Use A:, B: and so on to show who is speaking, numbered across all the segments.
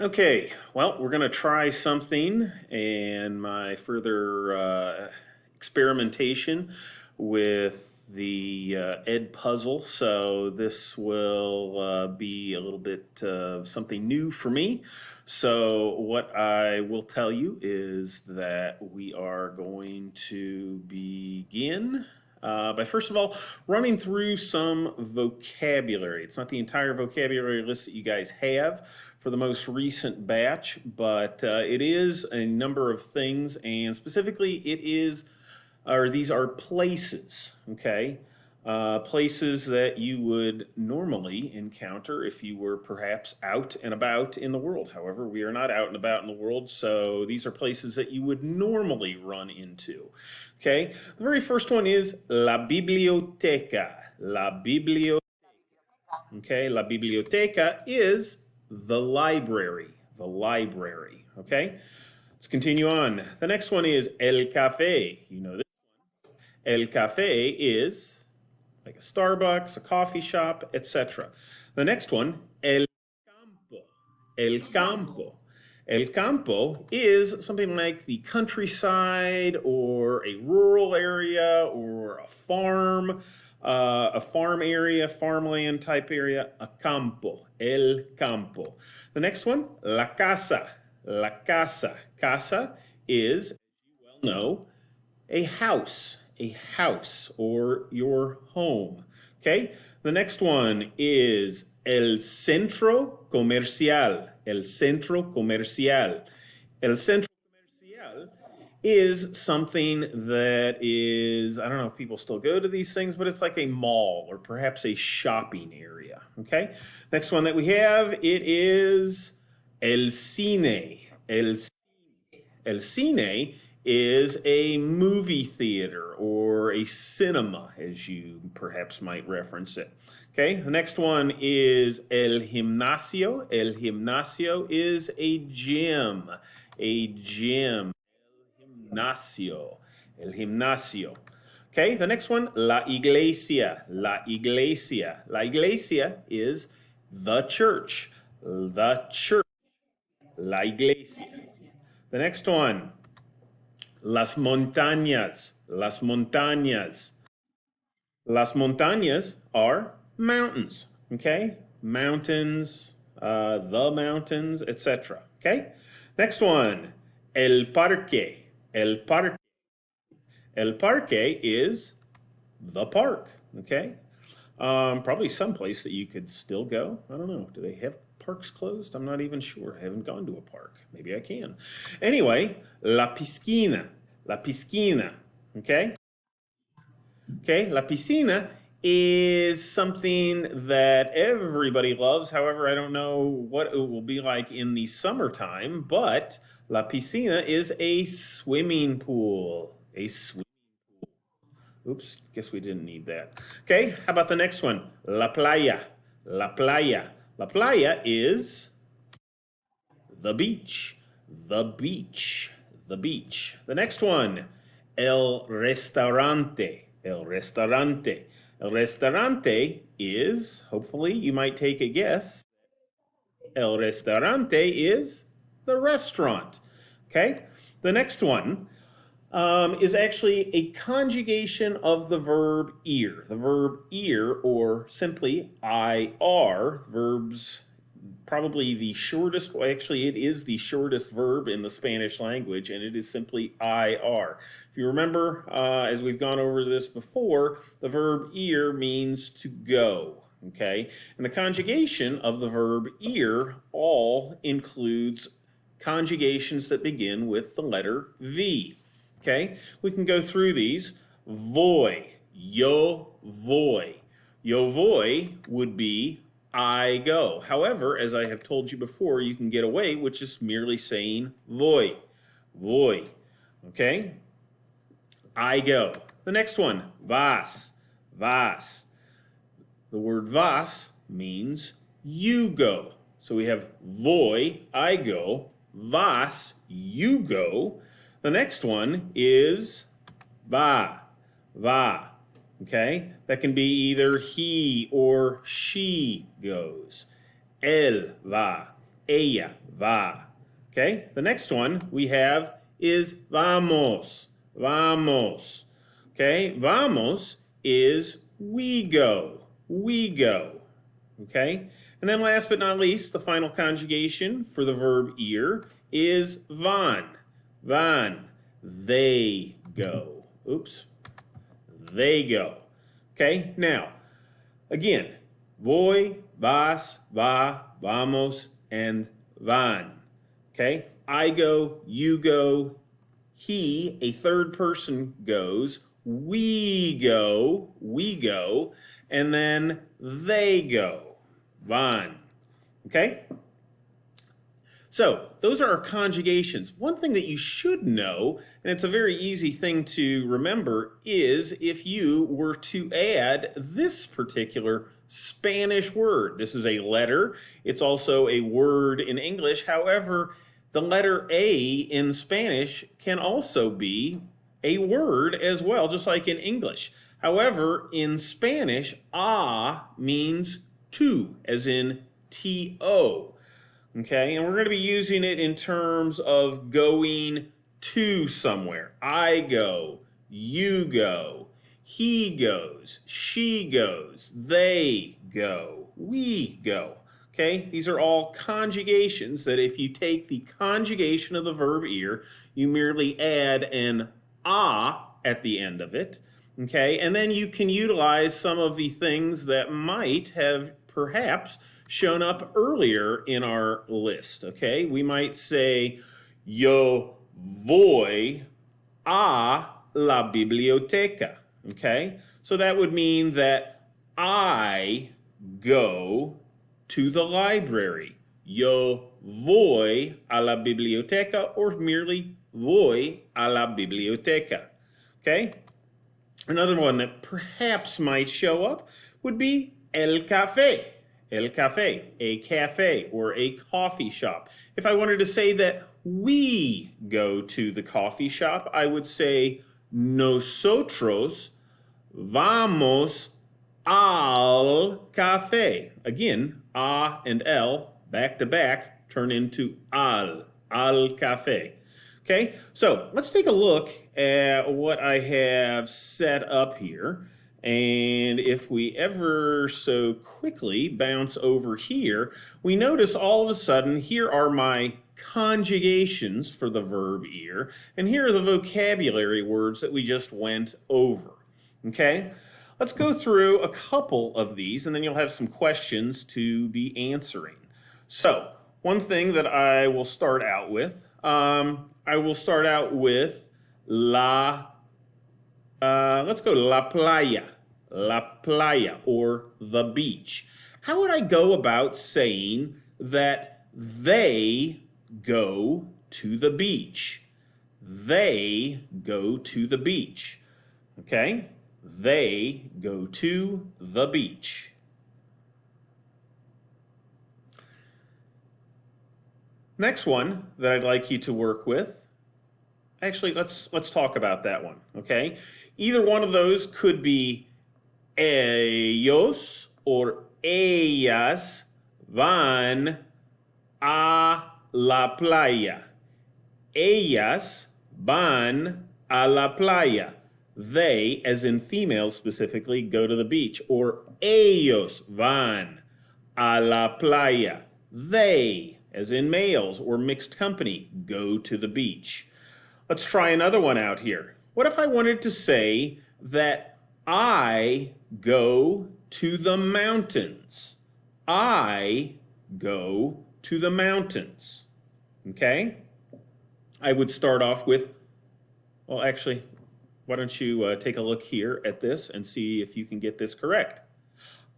A: Okay, well, we're going to try something, and my further experimentation with the Ed puzzle. So this will be a little bit of something new for me. So what I will tell you is that we are going to begin by first of all running through some vocabulary. It's not the entire vocabulary list that you guys have for the most recent batch, but it is a number of things, and specifically it is, or these are places, okay? Places that you would normally encounter if you were perhaps out and about in the world. However, we are not out and about in the world, so these are places that you would normally run into. Okay, the very first one is la biblioteca. La biblioteca. Okay, la biblioteca is the library. The library. Okay, let's continue on. The next one is el café. You know this. El café is like a Starbucks, a coffee shop, etc. The next one, el campo. El campo. El campo is something like the countryside or a rural area or a farm area, farmland type area, a campo, el campo. The next one, la casa. La casa. Casa is, as you well know, a house or your home. Okay, the next one is el centro comercial. El centro comercial. El centro comercial is something that is, I don't know if people still go to these things, but it's like a mall or perhaps a shopping area. Okay, next one that we have, it is el cine. El cine is a movie theater or a cinema, as you perhaps might reference it. Okay, the next one is el gimnasio. El gimnasio is a gym. A gym. El gimnasio. El gimnasio. Okay, the next one, la iglesia. La iglesia. La iglesia is the church. The church. La iglesia. The next one, las montañas. Las montañas. Las montañas are mountains, okay? Mountains, the mountains, etc. Okay? Next one, el parque. El parque. El parque is the park, okay? Probably someplace that you could still go. I don't know. Do they have parks closed? I'm not even sure. I haven't gone to a park. Maybe I can. Anyway, la piscina. La piscina, okay? Okay, la piscina is something that everybody loves. However, I don't know what it will be like in the summertime, but la piscina is a swimming pool. A swimming pool. Oops, guess we didn't need that. Okay, how about the next one? La playa. La playa. La playa is the beach. The beach. The beach. The next one, el restaurante. El restaurante. El restaurante is, hopefully you might take a guess, el restaurante is the restaurant. Okay? The next one is actually a conjugation of the verb ir. The verb ir, or simply IR, verbs probably the shortest, well, actually it is the shortest verb in the Spanish language, and it is simply IR. If you remember, as we've gone over this before, the verb ir means to go, okay? And the conjugation of the verb ir all includes conjugations that begin with the letter V, okay? We can go through these. Voy, yo voy. Yo voy would be I go. However, as I have told you before, you can get away with just merely saying voy. Voy. Okay? I go. The next one, vas. Vas. The word vas means you go. So we have voy, I go. Vas, you go. The next one is va. Va. Okay, that can be either he or she goes. Él va, ella va. Okay, the next one we have is vamos, vamos. Okay, vamos is we go, we go. Okay, and then last but not least, the final conjugation for the verb ir is van, van. They go. Oops, they go. Okay, now, again, voy, vas, va, vamos, and van. Okay, I go, you go, he, a third person, goes, we go, and then they go, van. Okay? So, those are our conjugations. One thing that you should know, and it's a very easy thing to remember, is if you were to add this particular Spanish word. This is a letter. It's also a word in English. However, the letter A in Spanish can also be a word as well, just like in English. However, in Spanish, a means to, as in to. Okay, and we're going to be using it in terms of going to somewhere. I go, you go, he goes, she goes, they go, we go. Okay, these are all conjugations that if you take the conjugation of the verb ir, you merely add an a at the end of it. Okay, and then you can utilize some of the things that might have perhaps shown up earlier in our list. Okay, we might say, yo voy a la biblioteca. Okay, so that would mean that I go to the library. Yo voy a la biblioteca, or merely voy a la biblioteca. Okay? Another one that perhaps might show up would be el café. El café, a cafe or a coffee shop. If I wanted to say that we go to the coffee shop, I would say nosotros vamos al café. Again, a and el back to back turn into al café. Okay, so let's take a look at what I have set up here. And if we ever so quickly bounce over here, we notice all of a sudden here are my conjugations for the verb ir, and here are the vocabulary words that we just went over. Okay, let's go through a couple of these, and then you'll have some questions to be answering. So, one thing that I will start out with, let's go la playa, or the beach. How would I go about saying that they go to the beach? They go to the beach. Okay? They go to the beach. Next one that I'd like you to work with, actually, let's talk about that one, okay? Either one of those could be ellos or ellas van a la playa. Ellas van a la playa. They, as in females specifically, go to the beach. Or ellos van a la playa. They, as in males or mixed company, go to the beach. Let's try another one out here. What if I wanted to say that I go to the mountains? I go to the mountains. Okay? I would start off with, well, actually, why don't you take a look here at this and see if you can get this correct.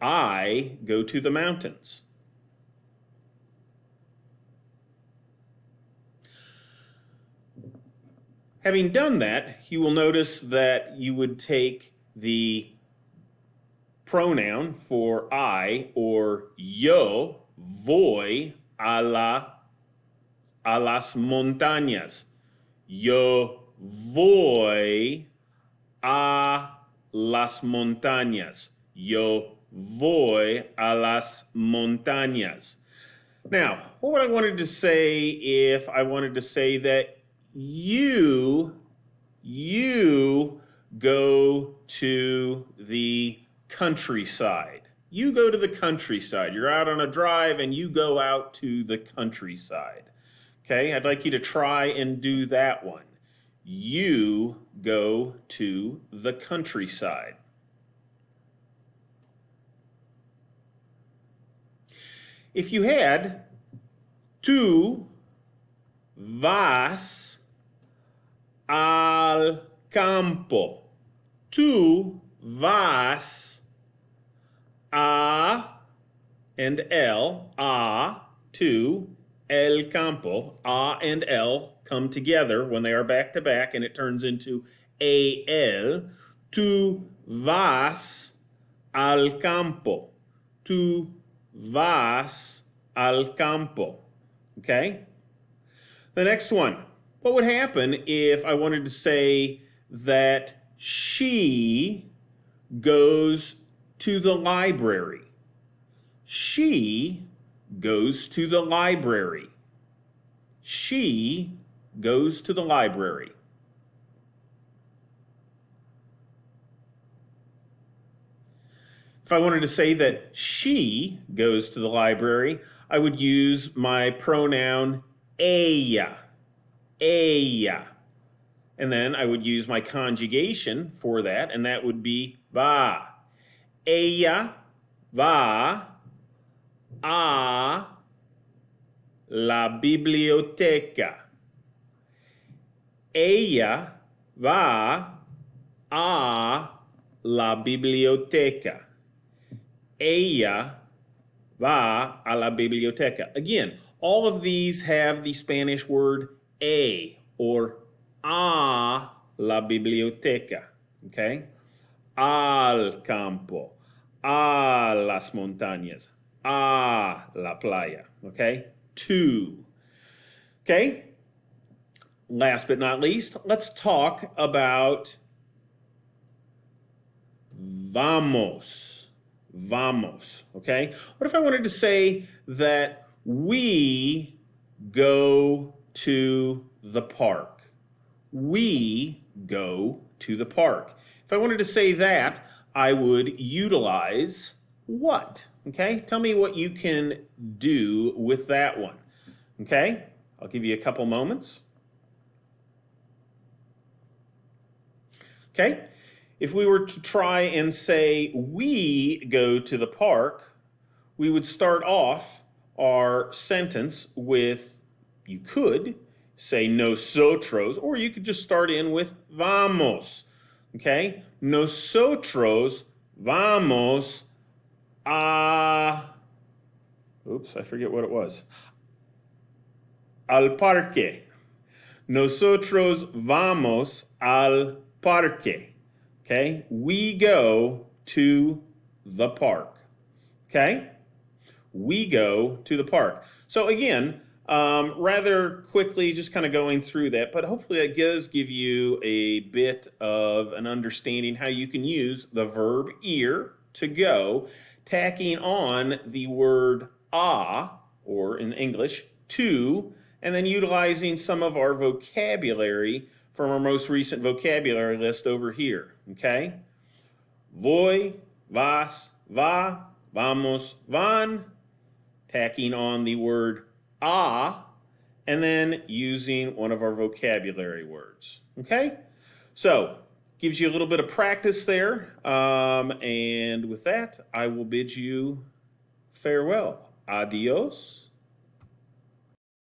A: I go to the mountains. Having done that, you will notice that you would take the pronoun for I, or yo voy a las montañas. Yo voy a las montañas. Yo voy a las montañas. Now, what would I wanted to say if I wanted to say that you go to the countryside? You go to the countryside. You're out on a drive and you go out to the countryside. Okay, I'd like you to try and do that one. You go to the countryside. If you had tú vas al campo, tú vas a and el, to el campo, and el come together when they are back to back and it turns into el. Tú vas al campo. Tú vas al campo. Okay? The next one. What would happen if I wanted to say that she goes to the library? She goes to the library. She goes to the library. If I wanted to say that she goes to the library, I would use my pronoun ella. Ella. And then I would use my conjugation for that, and that would be va. Ella va a la biblioteca. Ella va a la biblioteca. Ella va a la biblioteca. Again, all of these have the Spanish word a or a la biblioteca. Okay? Al campo, a las montañas, a la playa. Okay? To. Okay? Last but not least, let's talk about vamos. Vamos, okay? What if I wanted to say that we go to the park? We go to the park. If I wanted to say that, I would utilize what? Okay? Tell me what you can do with that one. Okay? I'll give you a couple moments. Okay? If we were to try and say we go to the park, we would start off our sentence with, you could say nosotros, or you could just start in with vamos. Okay? Nosotros vamos a, oops, I forget what it was. Al parque. Nosotros vamos al parque. Okay, we go to the park. Okay, we go to the park. So again, rather quickly, just kind of going through that, but hopefully that does give you a bit of an understanding how you can use the verb ir, to go, tacking on the word a, or in English, to, and then utilizing some of our vocabulary from our most recent vocabulary list over here, okay? Voy, vas, va, vamos, van, tacking on the word a, and then using one of our vocabulary words, okay? So, gives you a little bit of practice there, and with that, I will bid you farewell. Adios.